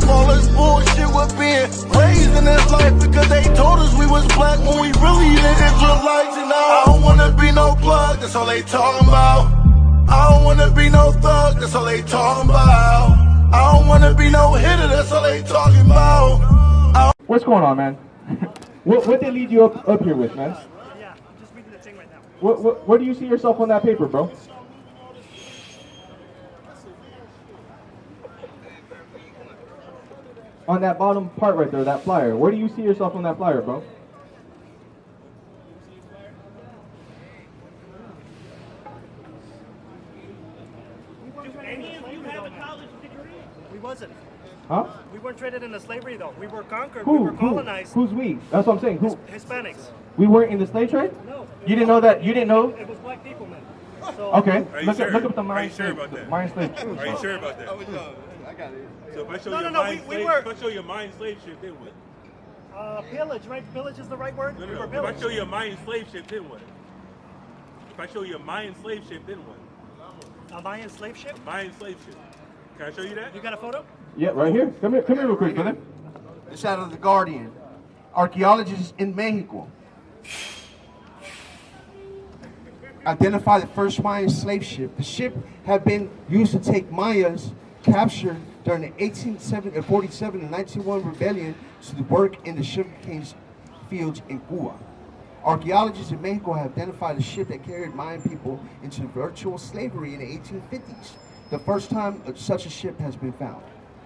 from all this bullshit we're being raised in this life because they told us we was black when we really the Israelites. And I don't wanna be no plug, that's all they talking about. I don't wanna be no thug, that's all they talking about. I don't wanna be no hitter, that's all they talking about. What's going on, man? what they lead you up here with, man? Yeah, I'm just reading the thing right now. Where do you see yourself on that paper, bro? On that bottom part right there, that flyer. Where do you see yourself on that flyer, bro? Do any of you have a college degree? We wasn't. Huh? We weren't traded into slavery, though. We were conquered. Who? We were colonized. Who's we? That's what I'm saying. Who? Hispanics. We weren't in the slave trade? No. You didn't know that? You didn't know? It was black people, man. So, Okay. Are you Look sure? up the Are Mayan you sure slave. about that? Mayan slave. Are you sure about that? I got it. So if I show No, you no, a no, Mayan we slave, were- if I show you a Mayan slave ship, then what? pillage, right? Pillage is the right word? No, We no, were no. If I pillaged. show you a Mayan slave ship, then what? If I show you a Mayan slave ship, then what? A Mayan slave ship? Mayan slave ship. Can I show you that? You got a photo? Yeah, right here. Come here real quick, brother. It's out of the Guardian. Archaeologists in Mexico identify the first Mayan slave ship. The ship had been used to take Mayas captured during the 1847 and 1901 rebellion to work in the sugarcane fields in Cuba. Archaeologists in Mexico have identified a ship that carried Mayan people into virtual slavery in the 1850s. The first time such a ship has been found.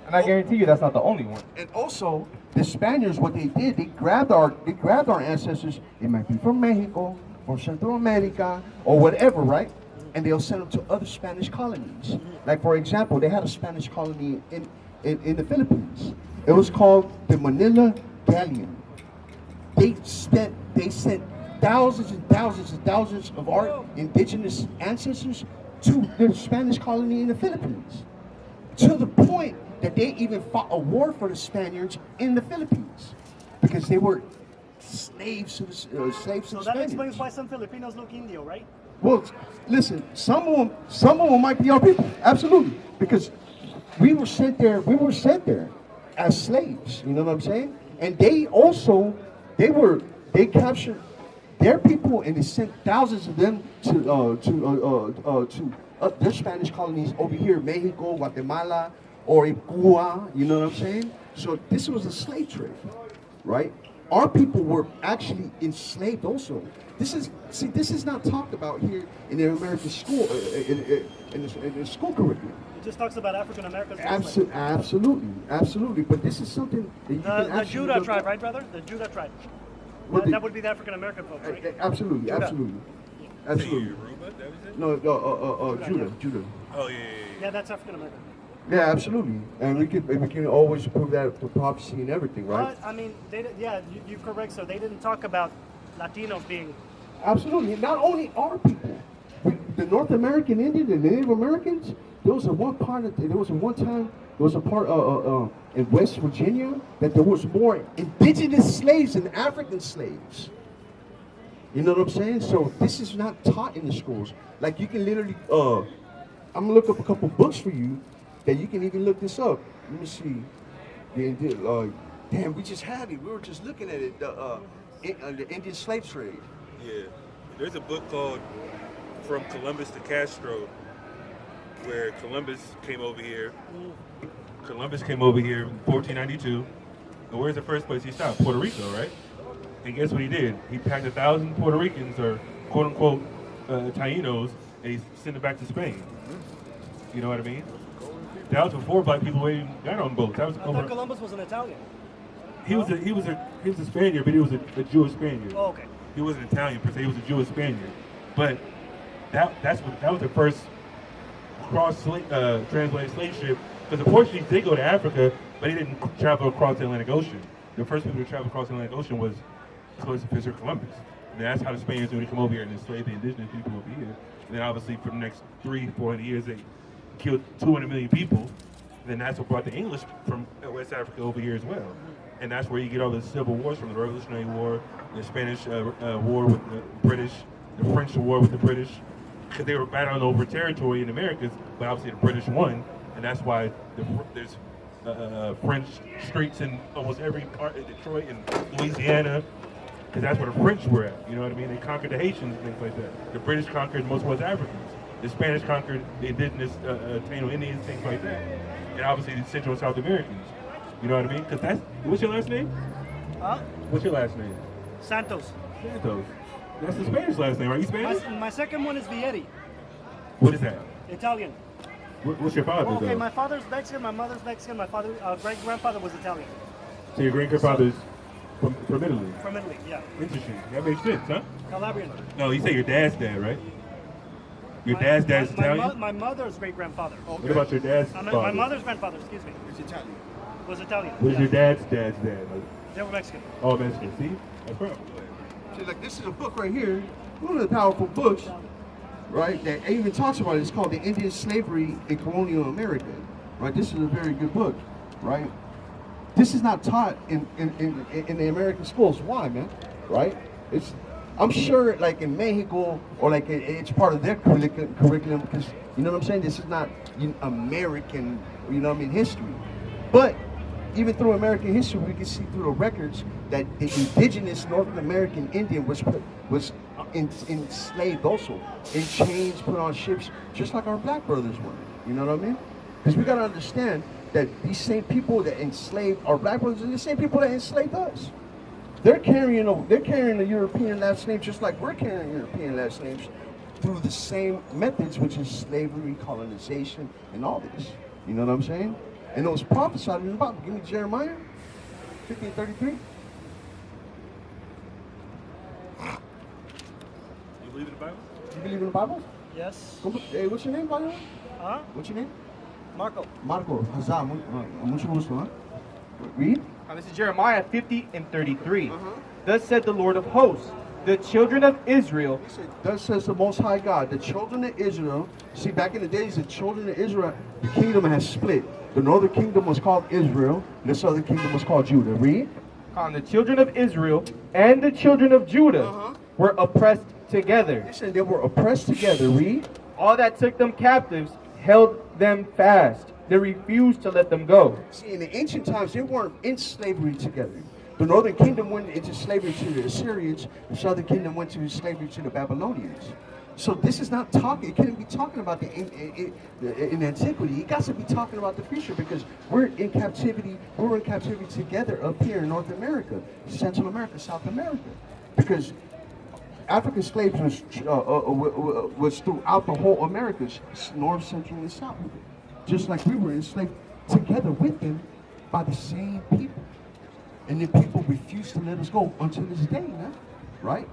And I guarantee you that's not the only one. And also, the Spaniards, what they did, they grabbed our ancestors. It might be from Mexico, or Central America, or whatever, right? And they'll send them to other Spanish colonies. Like, for example, they had a Spanish colony in the Philippines. It was called the Manila Galleon. They sent thousands and thousands and thousands of our indigenous ancestors to the Spanish colony in the Philippines, to the point that they even fought a war for the Spaniards in the Philippines because they were slaves to the slaves to So the that Spaniards. explains why some Filipinos look Indio, right? Well, listen, some of them might be our people, absolutely, because we were sent there as slaves. You know what I'm saying? And they captured their people and they sent thousands of them to their Spanish colonies over here, Mexico, Guatemala, or in Cuba. You know what I'm saying? So this was a slave trade, right? Our people were actually enslaved also. This is not talked about here in the American school, in the school curriculum. It just talks about African Americans. Absolutely. But this is something that you can The actually Judah look tribe, up. right, brother? The Judah tribe. What the- That would be the African American folks, right? Absolutely. Say Yoruba, that was it? No, Judah. Oh, yeah. Yeah, that's African American. Yeah, absolutely. And we can always prove that the prophecy and everything, right? But, I mean, you're correct. So they didn't talk about Latinos being. Absolutely. Not only our people, the North American Indian and Native Americans. There was one part in West Virginia that there was more indigenous slaves than African slaves. You know what I'm saying? So this is not taught in the schools. Like you can literally, I'm gonna look up a couple books for you that you can even look this up. Let me see. Damn, we just had it. We were just looking at it. The Indian slave trade. Yeah. There's a book called From Columbus to Castro, where Columbus came over here. Columbus came over here in 1492. And where's the first place he stopped? Puerto Rico, right? And guess what he did? He packed 1,000 Puerto Ricans, or quote-unquote Tainos, and he sent them back to Spain. You know what I mean? That was before black people even got on boats. That was I thought over. Columbus was an Italian. He was a Spaniard, but he was a Jewish Spaniard. Oh, okay. He wasn't Italian per se. He was a Jewish Spaniard. But that was the first translated slave ship. Because the Portuguese did go to Africa, but they didn't travel across the Atlantic Ocean. The first people to travel across the Atlantic Ocean was Christopher Columbus. And that's how the Spaniards knew to come over here and enslave the indigenous people over here. And then obviously for the next 300-400 years, they killed 200 million people. And then that's what brought the English from West Africa over here as well. And that's where you get all the civil wars from, the Revolutionary War, the Spanish War with the British, the French War with the British, because they were battling over territory in the Americas, but obviously the British won, and that's why there's French streets in almost every part of Detroit and Louisiana, because that's where the French were at. You know what I mean? They conquered the Haitians and things like that. The British conquered most West Africans. The Spanish conquered the indigenous Taino Indians, things like that. And obviously the Central and South Americans. You know what I mean? Because that's, what's your last name? Huh? What's your last name? Santos. Santos. That's the Spanish last name, right? You Spanish? My second one is Vietti, What is that? Italian. What's your father, Okay, though? my father's Mexican, my mother's Mexican, my father, great-grandfather was Italian. So your great-grandfather's from Italy? From Italy, yeah. Interesting. That makes sense, huh? Calabrian. No, you say your dad's dad, right? Your dad's dad's Italian? My mother's great-grandfather. What about your dad's My father? mother's grandfather, excuse me, It's Italian. was Italian. What is yeah. your dad's dad? They were Mexican. Oh, Mexican. See? That's right. See, like this is a book right here, one of the powerful books, right? That even talks about it. It's called "The Indian Slavery in Colonial America." Right? This is a very good book, right? This is not taught in the American schools. Why, man? Right? It's, I'm sure, like in Mexico or like it's part of their curriculum because you know what I'm saying. This is not American, you know what I mean, history, but even through American history, we can see through the records that the indigenous North American Indian was enslaved also, in chains, put on ships, just like our black brothers were. You know what I mean? Because we gotta understand that these same people that enslaved our black brothers are the same people that enslaved us. They're carrying the European last names just like we're carrying European last names through the same methods, which is slavery, colonization, and all this. You know what I'm saying? And it was prophesied in the Bible. Give me Jeremiah 15:33. You believe in the Bible? You believe in the Bible? Yes. Hey, what's your name, by the way? Huh? What's your name? Marco. Marco. Hazam. Mucho gusto, huh? Read. This is Jeremiah 50:33. Thus said the Lord of hosts, the children of Israel. He said, thus says the Most High God, the children of Israel. See, back in the days, the children of Israel, the kingdom has split. The northern kingdom was called Israel, and the southern kingdom was called Judah. Read. The children of Israel and the children of Judah were oppressed together. He said they were oppressed together. Read. All that took them captives held them fast. They refused to let them go. See, in the ancient times, they weren't in slavery together. The northern kingdom went into slavery to the Assyrians. The southern kingdom went to slavery to the Babylonians. So this is not talking. It couldn't be talking about in antiquity. It got to be talking about the future because we're in captivity. We're in captivity together up here in North America, Central America, South America, because African slaves was throughout the whole Americas, North, Central, and South, just like we were enslaved together with them by the same people. And then people refuse to let us go until this day, man. Right?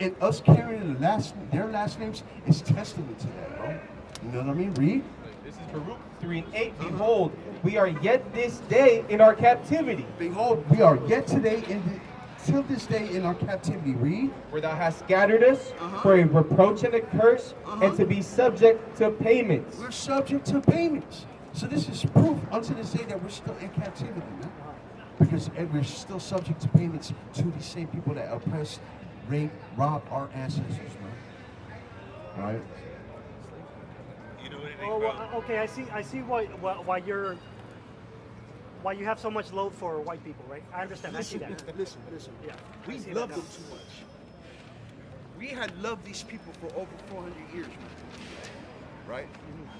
And us carrying their last names is testament to that, bro. You know what I mean? Read. This is Baruch 3:8. Behold, we are yet this day in our captivity. Behold, we are yet today till this day in our captivity. Read. Where thou hast scattered us for a reproach and a curse, and to be subject to payments. We're subject to payments. So this is proof unto this day that we're still in captivity, man. Because we're still subject to payments to these same people that oppressed, raped, robbed our ancestors, man. All right? You know anything Oh, about... well, okay. I see why you have so much love for white people, right? I understand. I see that. Listen. Yeah. We I see love that them now. too much. We had loved these people for over 400 years, man. Right?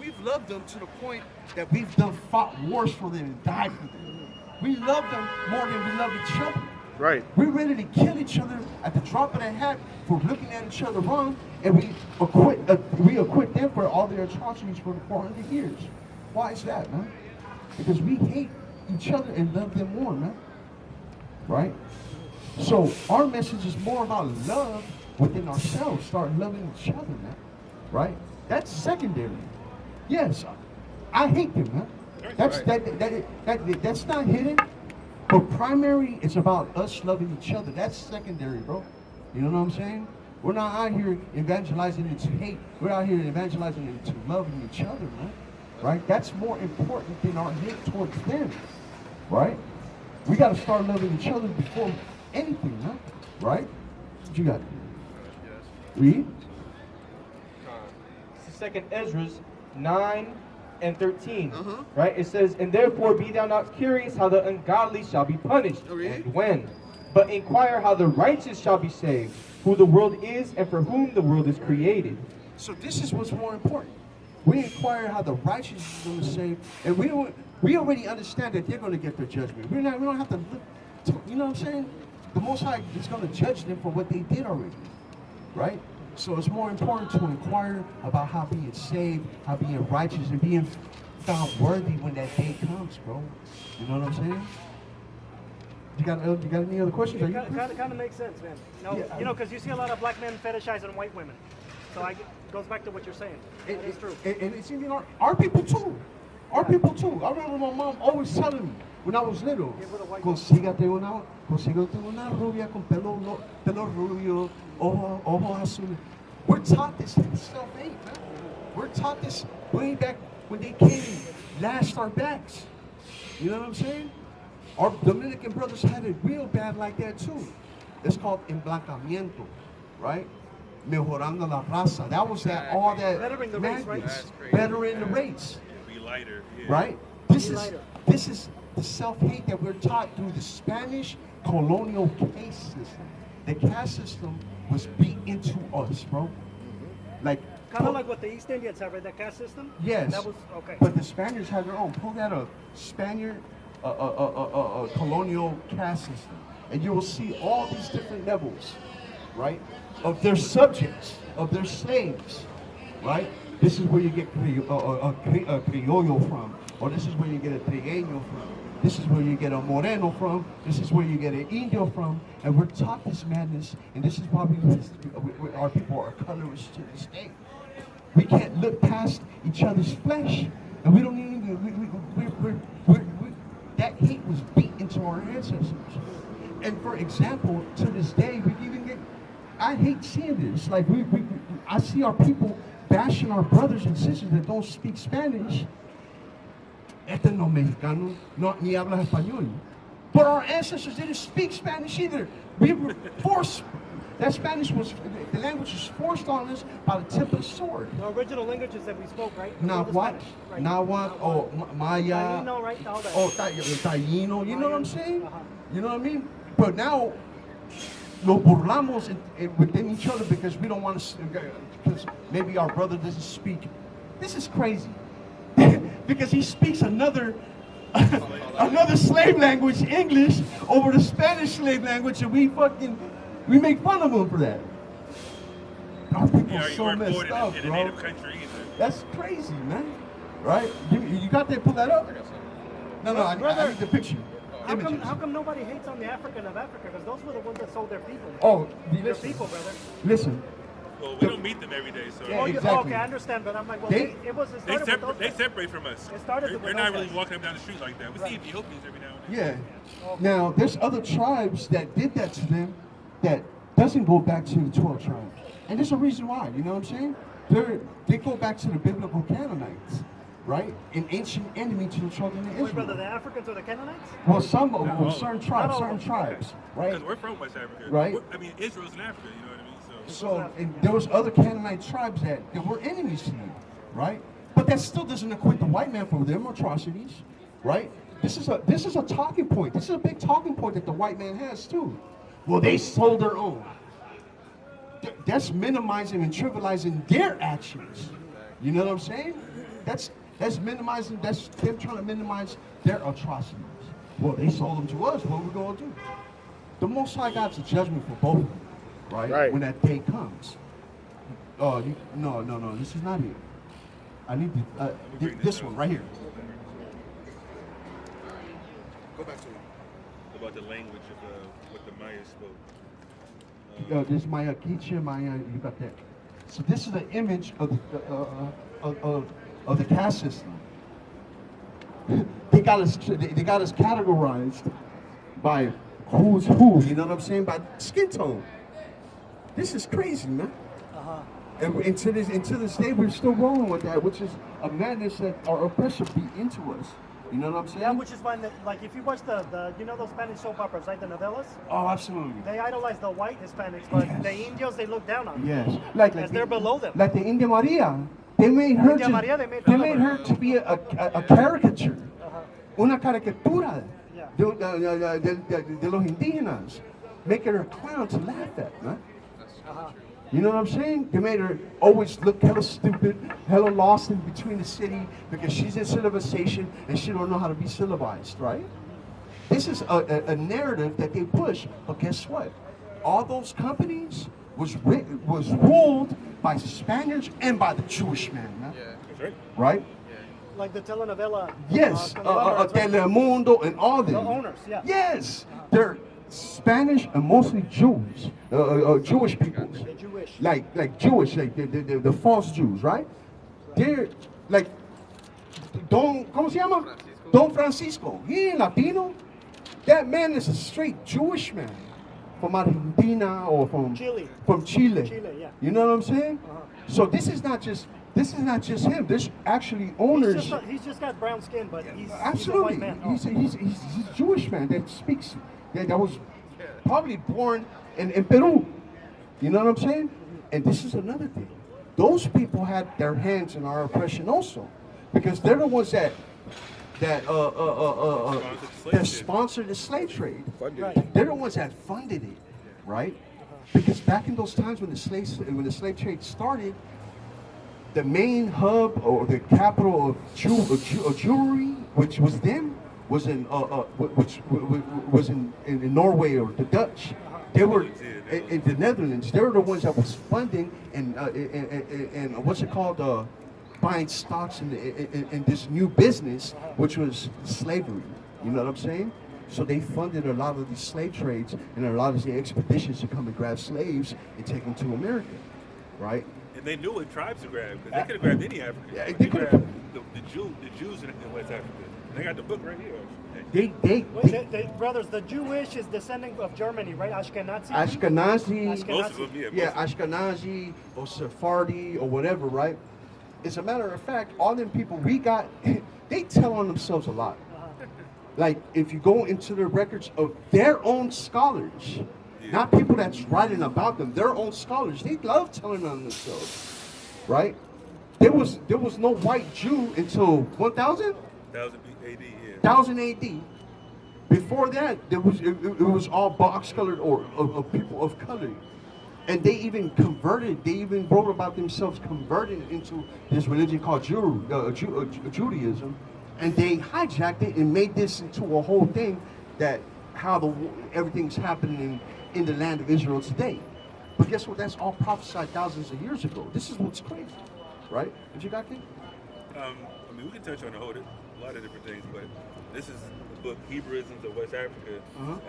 We've loved them to the point that we've fought wars for them and died for them. We love them more than we love each other. Right. We're ready to kill each other at the drop of a hat for looking at each other wrong, and we acquit them for all their atrocities for 400 years. Why is that, man? Because we hate each other and love them more, man. Right? So our message is more about love within ourselves. Start loving each other, man. Right? That's secondary. Yes, I hate them, man. That's not hidden. But primary, it's about us loving each other. That's secondary, bro. You know what I'm saying? We're not out here evangelizing into hate. We're out here evangelizing into loving each other, man. Right? That's more important than our hate towards them. Right? We got to start loving each other before anything, man. Right? What you got? Read. This is 2nd Ezra 9, and 13, right? It says, "And therefore be thou not curious how the ungodly shall be punished, and when. But inquire how the righteous shall be saved, who the world is and for whom the world is created." So this is what's more important. We inquire how the righteous is going to save, and we already understand that they're going to get their judgment. We don't have to look, you know what I'm saying? The Most High is going to judge them for what they did already, right? So it's more important to inquire about how being saved, how being righteous, and being found worthy when that day comes, bro. You know what I'm saying? You got any other questions? It kind of makes sense, man. No, Yeah, you know, because you see a lot of black men fetishizing white women. So it goes back to what you're saying. It's true. And it's even our people too. Our people too. I remember my mom always telling me when I was little, consígate una rubia con pelo rubio, ojos azules. We're taught this self-hate, man. We're taught this way back when they came and lashed our backs. You know what I'm saying? Our Dominican brothers had it real bad like that too. It's called emblancamiento, right? Mejorando la raza. That was all that Bettering the race, right? madness. Bettering the race. Be lighter. Yeah. Right? This is the self-hate that we're taught through the Spanish colonial caste system. The caste system was beat into us, bro. Like Kind of like what the East Indians have, right? That caste system? yes, That was, okay. but the Spaniards had their own. Pull that up, Spaniard colonial caste system, and you will see all these different levels, right, of their subjects, of their slaves, right? This is where you get criollo from, or this is where you get a trigueño from. This is where you get a moreno from. This is where you get an indio from. And we're taught this madness, and this is why our people are colorless to this day. We can't look past each other's flesh, and we don't even. That hate was beat into our ancestors. And for example, to this day, we even get. I hate seeing this. Like I see our people bashing our brothers and sisters that don't speak Spanish. Este no mexicano, no ni habla español. But our ancestors didn't speak Spanish either. We were forced. That Spanish was, the language was forced on us by the tip of the sword. The original languages that we spoke, right? Nahuatl, Right. Nahuatl, oh, Maya, Taino, right? All that. oh, Taino, you know what I'm saying? Uh-huh. You know what I mean? But now, nos burlamos within each other because we don't want to, because maybe our brother doesn't speak. This is crazy. Because he speaks another slave language, English, over the Spanish slave language, and we make fun of him for that. Our people are so messed up, in a bro. native country either. That's crazy, man. Right? You got that? Pull that up. No, I need the picture. How Images. come nobody hates on the African of Africa? Because those were the ones that sold their people. Oh, Their listen. people, brother. Listen. Well, we don't meet them every day, so Yeah, Oh, exactly. okay, I understand, but I'm like, well, They- it started with those they guys. separate from us. It started with They're those not really guys. walking up down the street like that. We see Ethiopians every now and then. Yeah. Now, there's other tribes that did that to them that doesn't go back to the 12 tribes. And there's a reason why, you know what I'm saying? They go back to the biblical Canaanites, right? An ancient enemy to the children of Wait, brother, Israel. the Africans or the Canaanites? Well, some of them, all of certain them. tribes, Not all certain of them. tribes, right? Because we're from West Africa. Right. I mean, Israel's in Africa, you know what I mean? So So, and there was other Canaanite tribes that were enemies to them, right? But that still doesn't acquit the white man for them atrocities, right? This is a talking point. This is a big talking point that the white man has too. Well, they sold their own. That's minimizing and trivializing their actions. You know what I'm saying? That's minimizing. That's them trying to minimize their atrocities. Well, they sold them to us. What are we gonna do? The Most High God's a judgment for both of them, right? When that day comes. Oh, no. This is not it. I need this one right here. Go back to it. about the language of what the Maya spoke. This Maya Quiche, Maya, you got that. So this is the image of the caste system. They got us categorized by who's who. You know what I'm saying? By skin tone. This is crazy, man. And to this day, we're still rolling with that, which is a madness that our oppressor beat into us. You know what I'm saying? Yeah, which is why, like, if you watch the you know those Spanish soap operas, like the novellas, Oh, absolutely. they idolize the white Hispanics, but Yes. the Indios they look down on. Yes. Like As they're below them. Like the India Maria. They made her India Maria, they to, made her. to be a caricature, una caricatura Yeah. de los indígenas, making her a clown to laugh at, man. You know what I'm saying? They made her always look hella stupid, hella lost in between the city because she's in civilization and she don't know how to be civilized, right? This is a narrative that they push, but guess what? All those companies was ruled by Spaniards and by the Jewish man, man. That's right. Right? Like the telenovela. Yes, conglomerates, right? Telemundo and all them. The owners, yeah. Yes, they're Spanish and mostly Jews, Jewish people. The Jewish. Like Jewish, like the false Jews, right? They're like ¿cómo se llama? Don Francisco. He ain't Latino. That man is a straight Jewish man from Argentina or from Chile. From Chile. Chile, yeah. You know what I'm saying? So this is not just him. There's actually owners. He's just got brown skin, but he's Absolutely, a white man. he's a Jewish man that speaks that was probably born in Peru. You know what I'm saying? And this is another thing. Those people had their hands in our oppression also, because they're the ones that sponsored the slave trade. Right. They're the ones that funded it, right? Because back in those times when the slave trade started, the main hub or the capital of Jewry, which was them, was in in Norway or the Dutch. They were in the Netherlands. They were the ones that was funding and what's it called, buying stocks in this new business, which was slavery. You know what I'm saying? So they funded a lot of these slave trades and a lot of the expeditions to come and grab slaves and take them to America, right? And they knew what tribes to grab because they could have grabbed any African. Yeah, They they could've- grabbed the Jews in West Africa. They got the book right here. Brothers, the Jewish is descendant of Germany, right? Ashkenazi. Ashkenazi, Most of them, yeah. yeah, Ashkenazi or Sephardi or whatever, right? As a matter of fact, all them people we got, they tell on themselves a lot. Like, if you go into the records of their own scholars, not people that's writing about them, their own scholars, they love telling on themselves, right? There was no white Jew until 1000? 1000 AD, yeah. 1000 AD. Before that, it was all box colored or of people of color. And they even wrote about themselves converting into this religion called Judaism. And they hijacked it and made this into a whole thing that everything's happening in the land of Israel today. But guess what? That's all prophesied thousands of years ago. This is what's crazy, right? What you got, kid? I mean, we can touch on a lot of different things, but this is the book Hebrewisms of West Africa,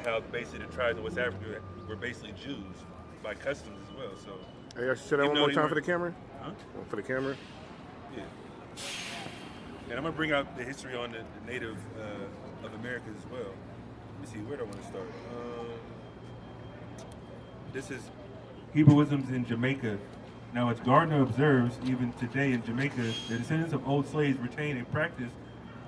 how basically the tribes of West Africa were basically Jews by customs as well. So, Hey, I should say that one more time for the camera? Huh? For the camera? Yeah. And I'm gonna bring out the history on the native of America as well. Let me see, where do I want to start? This is Hebrewisms in Jamaica. Now, as Gardner observes, even today in Jamaica, the descendants of old slaves retain a practice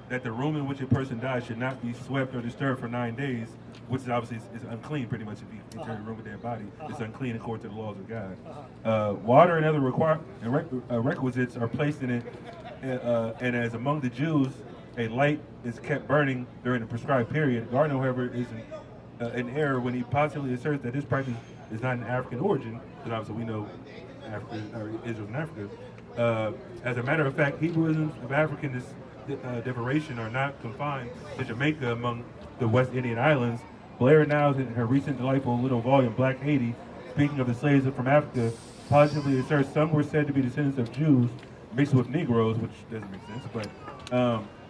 that the room in which a person dies should not be swept or disturbed for 9 days, which is obviously is unclean pretty much if you enter a room with their body. It's unclean according to the laws of God. Water and other requisites are placed in it, and as among the Jews, a light is kept burning during the prescribed period. Gardner, however, is in error when he positively asserts that this practice is not an African origin, because obviously we know Africa, or Israel's in Africa. As a matter of fact, Hebrewisms of African decoration are not confined to Jamaica among the West Indian Islands. Blair Niles, in her recent delightful little volume, Black Haiti, speaking of the slaves from Africa, positively asserts some were said to be descendants of Jews mixed with Negroes, which doesn't make sense, but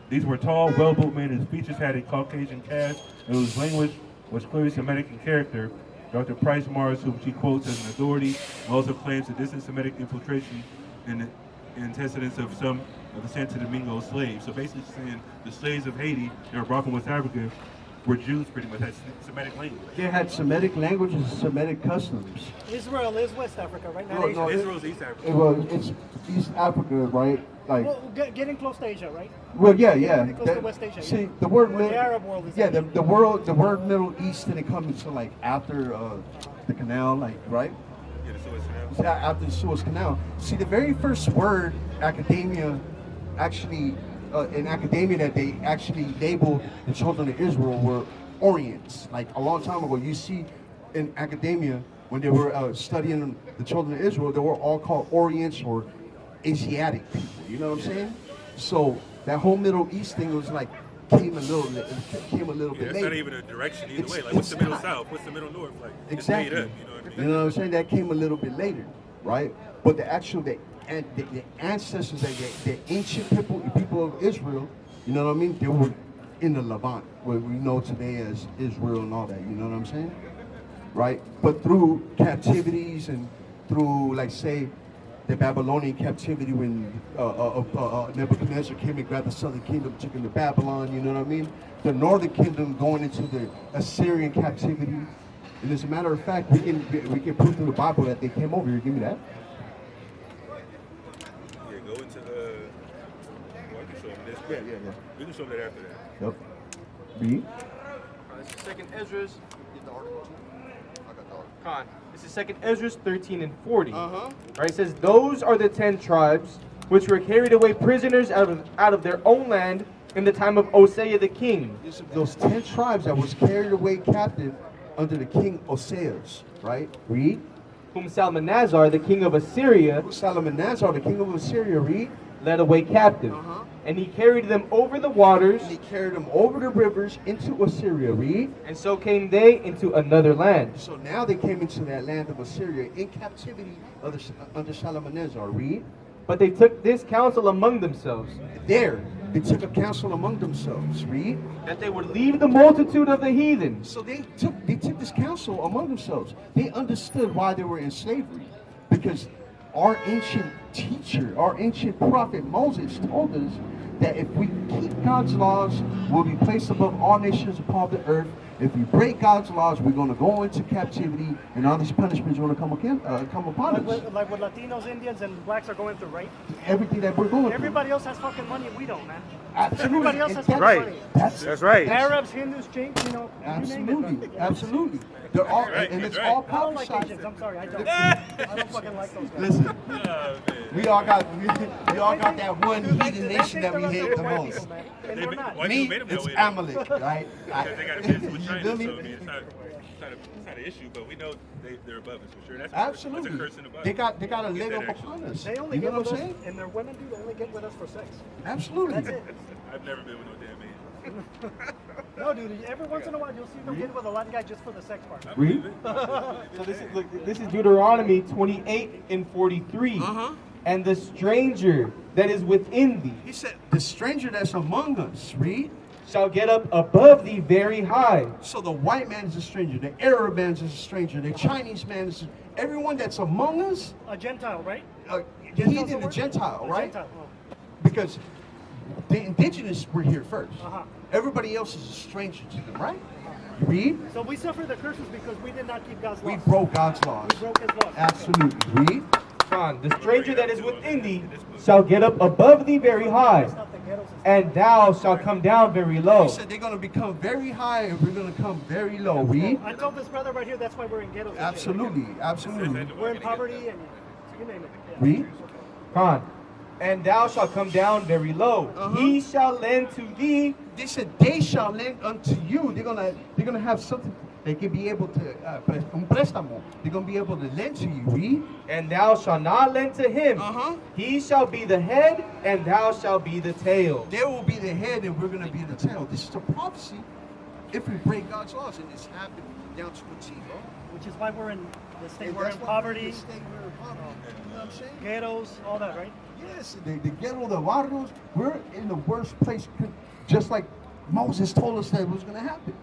these were tall, well-built men whose features had a Caucasian cast and whose language was clearly Semitic in character. Dr. Price Mars, whom she quotes as an authority, also claims a distant Semitic infiltration in the antecedents of some of the Santo Domingo slaves. So basically saying the slaves of Haiti that were brought from West Africa were Jews pretty much, had Semitic language. They had Semitic languages and Semitic customs. Israel is West Africa, right? Not Asia. No, Israel's East Africa. It's East Africa, right? Like, Well, getting close to Asia, right? well, yeah. Pretty close to West Asia. See, the word Or the Arab world is yeah, Asia. the word Middle East didn't come until like after the canal, like, right? Yeah, the Suez Canal. After the Suez Canal. See, the very first word academia actually, in academia that they actually labeled the children of Israel were Orients. Like a long time ago, you see in academia, when they were studying the children of Israel, they were all called Orients or Asiatic people. You know what I'm saying? So that whole Middle East thing was like, came a little bit It's later. not even a direction either way. Like, what's the middle south? What's the middle north? Like, Exactly. it's made up. You know what I mean? You know what I'm saying? That came a little bit later, right? But the actual, the ancestors, the ancient people of Israel, you know what I mean? They were in the Levant, where we know today as Israel and all that. You know what I'm saying? Right? But through captivities and through, like, say, the Babylonian captivity when Nebuchadnezzar came and grabbed the southern kingdom, took him to Babylon, you know what I mean? The northern kingdom going into the Assyrian captivity. And as a matter of fact, we can prove through the Bible that they came over here. Give me that. Yeah, go into the. Well, I can show them this. Yeah. We can show them that after that. Yep. Read. This is Second Ezra's. Con. This is Second Ezra's 13 and 40. Right, it says, "Those are the 10 tribes which were carried away prisoners out of their own land in the time of Osea the king." Those 10 tribes that was carried away captive under the king Oseas, right? Read. Whom Salmanazar, the king of Assyria, Salmanazar, the king of Assyria, read. led away captive. And he carried them over the waters, And he carried them over the rivers into Assyria, read. and so came they into another land. So now they came into that land of Assyria in captivity under Salmanazar, read. But they took this counsel among themselves, There, they took a counsel among themselves, read. that they would leave the multitude of the heathen, So they took this counsel among themselves. They understood why they were in slavery. Because our ancient teacher, our ancient prophet Moses told us that if we keep God's laws, we'll be placed above all nations upon the earth. If we break God's laws, we're going to go into captivity, and all these punishments are going to come upon us. Like what Latinos, Indians, and blacks are going through, right? Everything that we're going through. Everybody else has fucking money and we don't, man. Absolutely. Everybody else And has that's fucking right. money. That's right. Arabs, Hindus, Chinks, you know, you name it. Absolutely. man. Absolutely. They're all, Right, and it's that's right. all I don't like prophesied. Asians. I'm sorry, I don't. I don't fucking like those guys. Listen, Oh, man. we all got that one heathen nation that we hate the White most. people, man. And They we're made- not. white Me, people made them that it's way, though. Amalek, right? Because they got a business with You China, feel so I me? mean, it's not an issue, but we know they're above us for sure. That's Absolutely. That's a curse in the Bible. They got a Get leg that, up actually. upon us. They only You know get what with I'm us, saying? and their women do. They only get with us for sex. Absolutely. That's it. I've never been with no damn man. No, dude. Every once in a while, you'll see them get with a Latin guy just for the sex part. Read. So this is Deuteronomy 28 and 43. And the stranger that is within thee He said, the stranger that's among us, read. shall get up above thee very high, So the white man is a stranger, the Arab man is a stranger, the Chinese man is everyone that's among us, A Gentile, right? the Gentile's heathen, the the word? Gentile, A right? Gentile. Because the indigenous were here first. Uh-huh. Everybody else is a stranger to them, right? Read. So we suffer the curses because we did not keep God's We laws. broke God's laws. We broke His laws. Absolutely. Read. John, the stranger that is within thee shall get up above thee very high, It's not the ghettos. It's and thou shalt come down very low. He said they're going to become very high and we're going to come very low. Read. I told this brother right here, that's why we're in ghettos. and shit. Absolutely. Absolutely. We're in poverty and you name it. Yeah. Read. John, and thou shalt come down very low. He shall lend to thee, They said they shall lend unto you. They're gonna have something they can be able to un préstamo. They're gonna be able to lend to you. Read. and thou shalt not lend to him. He shall be the head, and thou shalt be the tail. They will be the head and we're gonna be the tail. This is a prophecy. If we break God's laws, and it's happened down to a T, bro. Which is why we're in the state. And We're that's in why poverty, the state we're in poverty. You know what I'm saying? ghettos, all that, right? Yes, the ghetto, the barrios, we're in the worst place, just like Moses told us that it was going to happen.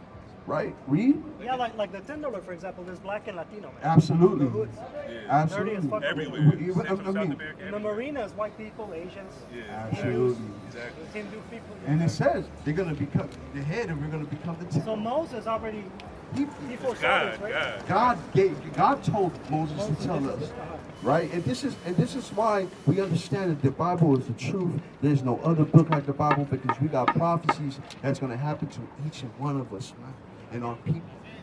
Right? Read? Yeah, like the $10, for example, there's black and Latino, man. Absolutely. The hoods. Absolutely. Dirty as fuck. Everywhere. I Central, South mean, America, In the everywhere. marinas, white people, Asians, Yeah, Absolutely. exactly. Hindu people. And it says they're going to become the head and we're going to become the tail. So Moses already, he foresaw God, this, right? God. God told Moses to tell us, right? And this is why we understand that the Bible is the truth. There's no other book like the Bible because we got prophecies that's going to happen to each and one of us, man, and our people,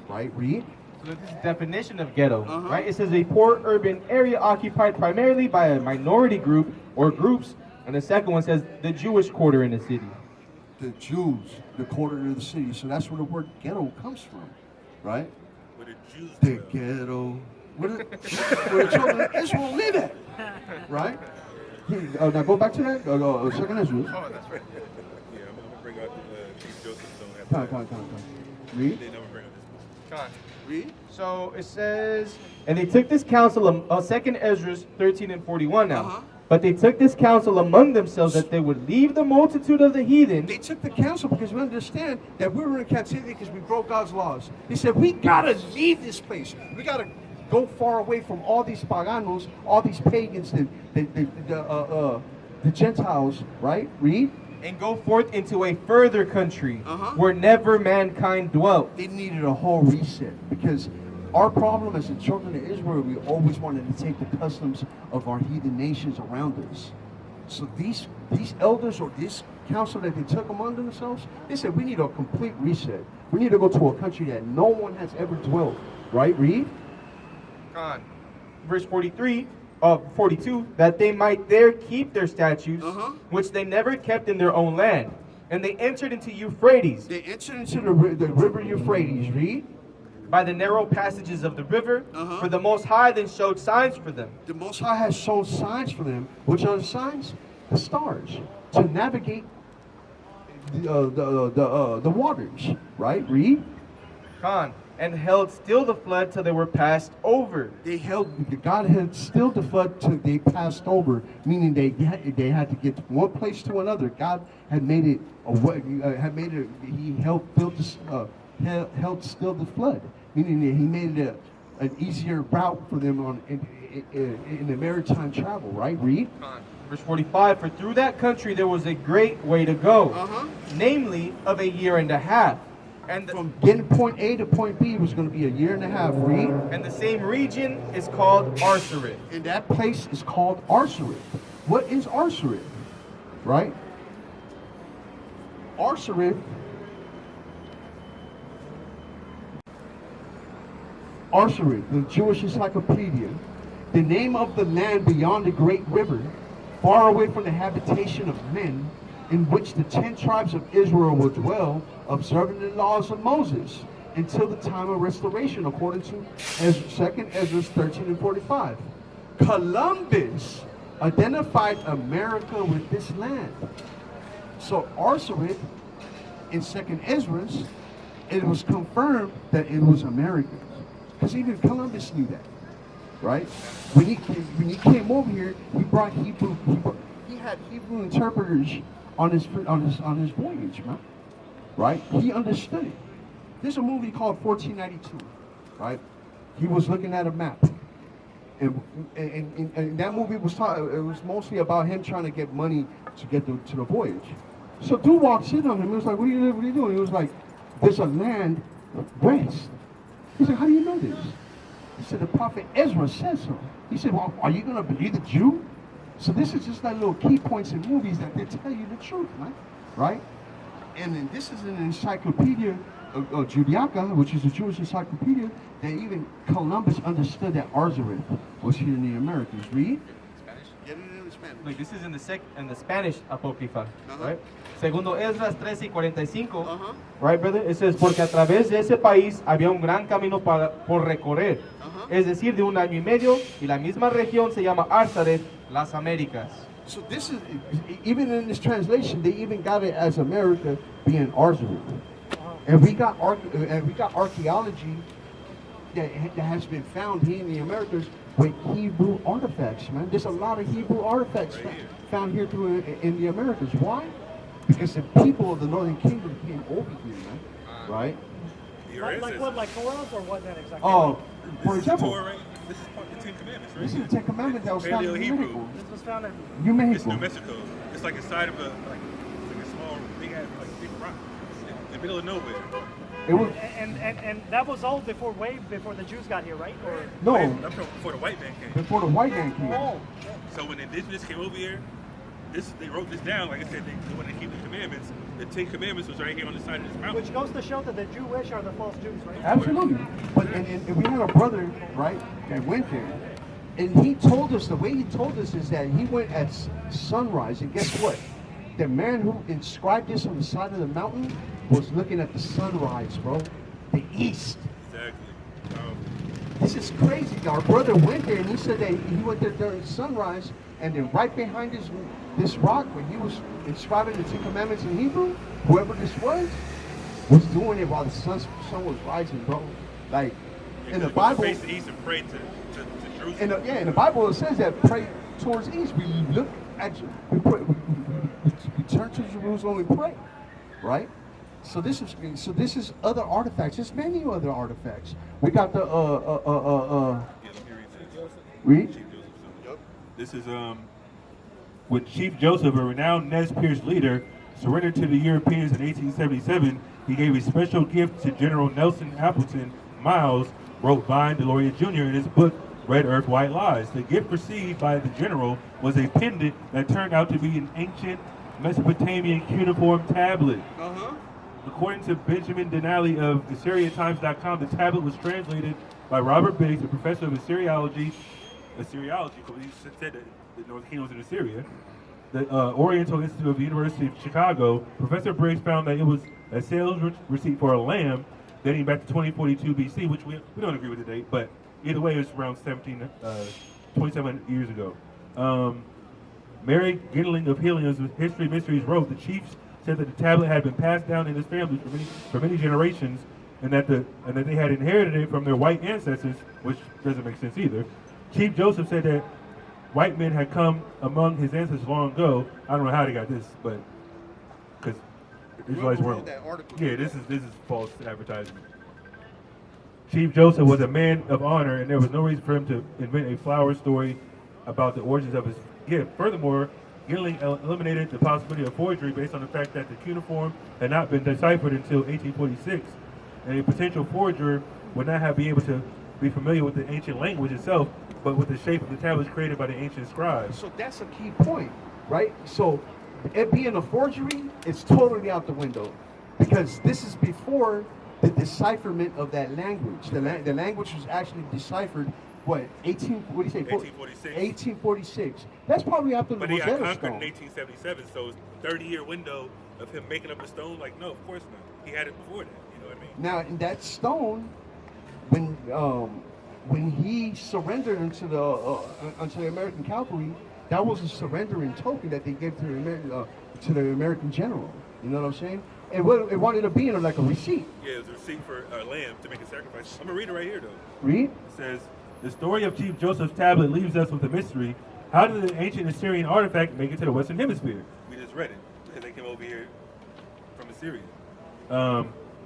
right? Read. So this is the definition of ghetto, right? It says a poor urban area occupied primarily by a minority group or groups, and the second one says the Jewish quarter in the city. The Jews, the quarter of the city. So that's where the word ghetto comes from, right? Where the Jews The dwell. ghetto. Where the children of Israel live at, right? Now go back to that. Second Ezra. Oh, that's right. Yeah, I'm gonna bring out King Joseph. Come. Read. They never bring out this book. Read. So it says, and they took this counsel, second Ezra 13 and 41 now. But they took this counsel among themselves that they would leave the multitude of the heathen. They took the counsel because we understand that we were in captivity because we broke God's laws. They said, we gotta leave this place. We gotta go far away from all these paganos, all these pagans, the Gentiles, right? Read. And go forth into a further country where never mankind dwelt. They needed a whole reset because our problem as the children of Israel, we always wanted to take the customs of our heathen nations around us. So these elders or this council that they took among themselves, they said we need a complete reset. We need to go to a country that no one has ever dwelt. Right? Read. On verse 42, that they might there keep their statutes, which they never kept in their own land. And they entered into Euphrates. They entered into the river Euphrates. Read. By the narrow passages of the river, for the Most High then showed signs for them. The Most High has shown signs for them. Which are the signs? The stars. To navigate the waters. Right? Read. Con, and held still the flood till they were passed over. God had stilled the flood till they passed over, meaning they had to get from one place to another. God had made it He held still the flood, meaning that He made it an easier route for them in the maritime travel. Right? Read. Verse 45, for through that country there was a great way to go, namely of a year and a half. And From getting point A to point B was going to be a year and a half. Read. And the same region is called Archeology. And that place is called Archeology. What is Archeology? Right? Archeology. Archeology, the Jewish encyclopedia, the name of the land beyond the great river, far away from the habitation of men, in which the 10 tribes of Israel will dwell, observing the laws of Moses, until the time of restoration, according to 2 Ezra 13 and 45. Columbus identified America with this land. So Archeology, in 2 Ezra, it was confirmed that it was American. Because even Columbus knew that, right? When he came over here, he brought Hebrew. He had Hebrew interpreters on his voyage, man. Right? He understood it. There's a movie called 1492, right? He was looking at a map, and that movie was it was mostly about him trying to get money to get to the voyage. So dude walks in on him. He was like, "What are you doing?" He was like, "There's a land west." He said, "How do you know this?" He said, "The prophet Ezra says so." He said, "Well, are you going to believe the Jew?" So this is just like little key points in movies that they tell you the truth, right? And then this is an encyclopedia of Judaica, which is a Jewish encyclopedia, that even Columbus understood that Archeology was here in the Americas. Read. Spanish? Get it in Spanish. Like this is in the Spanish Apocrypha, right? Segundo Esdras 13 y 45, right, brother? It says, porque a través de ese país había un gran camino por recorrer, es decir, de un año y medio, y la misma región se llama Arzaret, las Américas. So this is, even in this translation, they even got it as America being Archeology. And we got archaeology that has been found here in the Americas with Hebrew artifacts, man. There's a lot of Hebrew artifacts found here in the Americas. Why? Because the people of the Northern Kingdom came over here, man. Right? Like what? Like Torah or what then exactly? Oh, for example, This is part of the 10 Commandments, right? this is the Ten Commandments that was found in New Paleo-Hebrew. Mexico. This was found in New It's Mexico. New Mexico. It's like inside of a small, big rock in the middle of nowhere. It was and that was all way before the Jews got here, right? Or no I'm talking before the white man came. before the white man came. oh, So when the indigenous came over here, they wrote this down. Like I said, they wanted to keep the commandments. The 10 Commandments was right here on the side of this mountain. Which goes to show that the Jewish are the false Jews, right? Absolutely. But and we had a brother, right, that went there. And he told us, the way he told us is that he went at sunrise, and guess what? The man who inscribed this on the side of the mountain was looking at the sunrise, bro. The east. Exactly. This is crazy. Our brother went there, and he said that he went there during sunrise, and then right behind this rock, when he was inscribing the 10 Commandments in Hebrew, whoever this was doing it while the sun was rising, bro. Like, in the Bible... Face the east and pray to Jerusalem. In the Bible it says that pray towards east. We look at, we pray, we turn to Jerusalem and pray, right? So this is other artifacts. There's many other artifacts. We got the read. This is when Chief Joseph, a renowned Nez Perce leader, surrendered to the Europeans in 1877. He gave a special gift to General Nelson Appleton Miles, wrote Vine Deloria Jr. in his book Red Earth, White Lies. The gift received by the general was a pendant that turned out to be an ancient Mesopotamian cuneiform tablet. According to Benjamin Denali of AssyriaTimes.com, the tablet was translated by Robert Biggs, a professor of Assyriology, because he said that the Northern Kingdom was in Assyria, the Oriental Institute of the University of Chicago. Professor Briggs found that it was a sales receipt for a lamb dating back to 2042 BC, which we don't agree with the date, but either way, it's around 27 years ago. Mary Gindling of Helium's History Mysteries wrote, the chiefs said that the tablet had been passed down in his family for many generations, and that they had inherited it from their white ancestors, which doesn't make sense either. Chief Joseph said that white men had come among his ancestors long ago. I don't know how they got this, but because Israelites weren't. Yeah, this is false advertisement. Chief Joseph was a man of honor, and there was no reason for him to invent a flower story about the origins of his gift. Furthermore, Gilling eliminated the possibility of forgery based on the fact that the cuneiform had not been deciphered until 1846, and a potential forger would not have been able to be familiar with the ancient language itself, but with the shape of the tablets created by the ancient scribes. So that's a key point, right? So it being a forgery, it's totally out the window, because this is before the decipherment of that language. The language was actually deciphered, what, 1846. That's probably after the Rosetta Stone. But he got conquered in 1877, so it's a 30-year window of him making up the stone. Like, no, of course not. He had it before that, you know what I mean? Now, in that stone, when he surrendered unto the American cavalry, that was a surrendering token that they gave to the American general. You know what I'm saying? And it wanted to be like a receipt. Yeah, it was a receipt for a lamb to make a sacrifice. I'm going to read it right here, though. Read? It says, the story of Chief Joseph's tablet leaves us with a mystery. How did the ancient Assyrian artifact make it to the Western Hemisphere? We just read it, because they came over here from Assyria.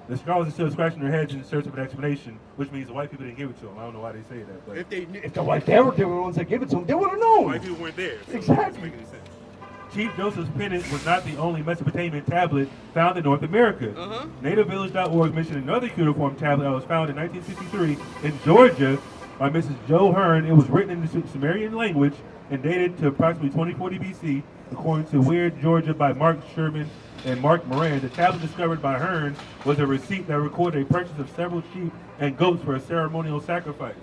The scholars are still scratching their heads in search of an explanation, which means the white people didn't give it to them. I don't know why they say that. But if the white people were the ones that gave it to them, they would have known. White people weren't there. So exactly. It doesn't make any sense. Chief Joseph's pendant was not the only Mesopotamian tablet found in North America. NativeVillage.org mentioned another cuneiform tablet that was found in 1963 in Georgia by Mrs. Joe Hearn. It was written in the Sumerian language and dated to approximately 2040 BC, according to Weird Georgia by Mark Sherman and Mark Moran. The tablet discovered by Hearn was a receipt that recorded a purchase of several sheep and goats for a ceremonial sacrifice.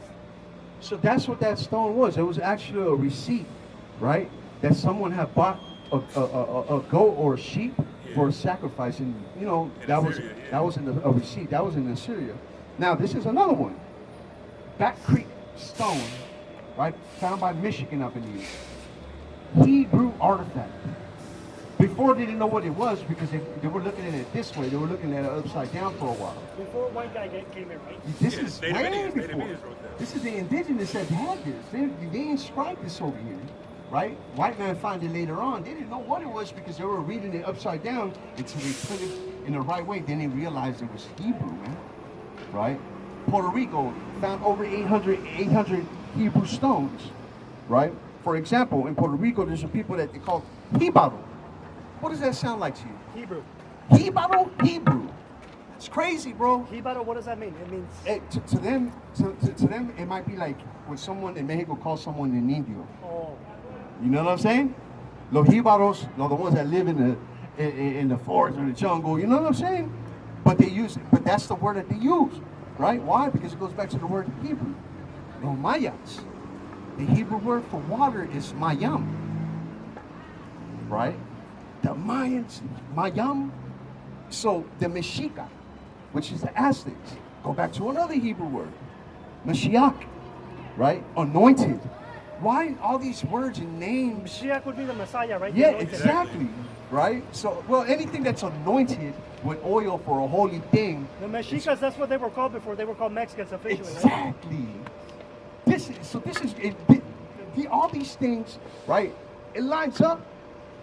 So that's what that stone was. It was actually a receipt, right? That someone had bought a goat or a sheep for a sacrifice, and you know that was a receipt. That was in Assyria. Now this is another one. Back Creek stone, right? Found by Michigan up in the east. Hebrew artifact. Before they didn't know what it was because they were looking at it this way. They were looking at it upside down for a while. Before white guy came here, right? This is way before. This is the indigenous that had this. They inscribed this over here. Right? White man found it later on. They didn't know what it was because they were reading it upside down until they put it in the right way. Then they realized it was Hebrew, man. Right? Puerto Rico found over 800 Hebrew stones. Right? For example, in Puerto Rico, there's a people that they call Hibaro. What does that sound like to you? Hebrew. Hibaro? Hebrew. It's crazy, bro. Hibaro, what does that mean? It means... To them, it might be like when someone in Mexico calls someone an Indio. Oh. You know what I'm saying? Los Jibaros, the ones that live in the forest or the jungle, you know what I'm saying? But they use it. But that's the word that they use, right? Why? Because it goes back to the word Hebrew. Los Mayas. The Hebrew word for water is mayam, right? The Mayans, mayam. So the Mexica, which is the Aztecs, go back to another Hebrew word, Mashiach, right? Anointed. Why all these words and names? Mashiach would be the Messiah, right? Yeah, exactly. Right? So, well, anything that's anointed with oil for a holy thing. The Mexicas, that's what they were called before. They were called Mexicans officially. Exactly. All these things, right? It lines up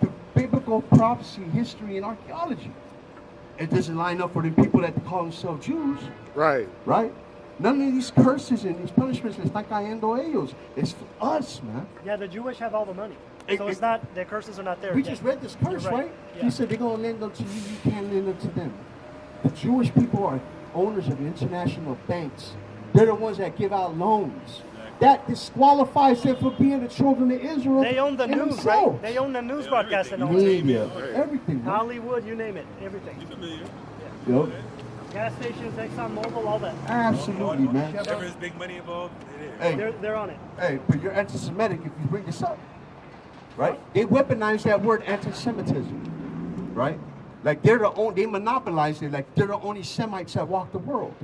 to biblical prophecy, history, and archaeology. It doesn't line up for the people that call themselves Jews. Right. Right? None of these curses and these punishments le están cayendo a ellos. It's for us, man. Yeah, the Jewish have all the money. So it's not, the curses are not there. We just read this curse, right? Yeah. He said they're going to lend up to you, you can't lend up to them. The Jewish people are owners of international banks. They're the ones that give out loans. That disqualifies them from being the children of Israel. They own the news, themselves. right? They own the news broadcast and all Media, everything. Man. Hollywood, you name it, everything. Yep. Gas stations, ExxonMobil, all that. Absolutely, man. If there's big money involved, it is. Hey, They're on it. hey, but you're anti-Semitic if you bring this up, right? They weaponize that word anti-Semitism, right? Like they monopolize it. Like they're the only Semites that walk the world.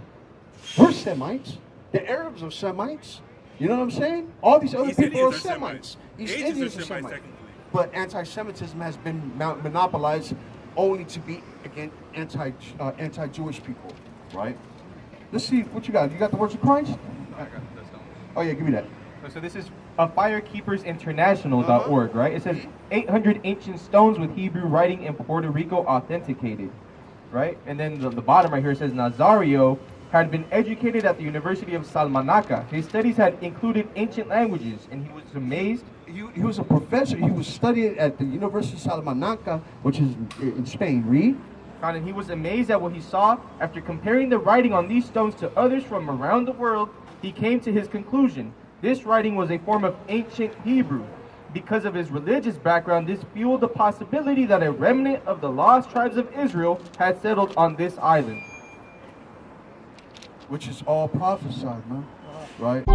We're Semites. The Arabs are Semites. You know what I'm saying? All these other East people Indians are are Semites. East Asians Indians are are Semites, Semites. technically. But anti-Semitism has been monopolized only to be against anti-Jewish people, right? Let's see what you got. You got the words of Christ? Oh yeah, give me that. So this is firekeepersinternational.org, right? It says 800 ancient stones with Hebrew writing in Puerto Rico authenticated, right? And then the bottom right here says Nazario had been educated at the University of Salamanca. His studies had included ancient languages, and he was amazed. He was a professor. He was studying at the University of Salamanca, which is in Spain. Read. And he was amazed at what he saw. After comparing the writing on these stones to others from around the world, he came to his conclusion. This writing was a form of ancient Hebrew. Because of his religious background, this fueled the possibility that a remnant of the lost tribes of Israel had settled on this island. Which is all prophesied, man. Right?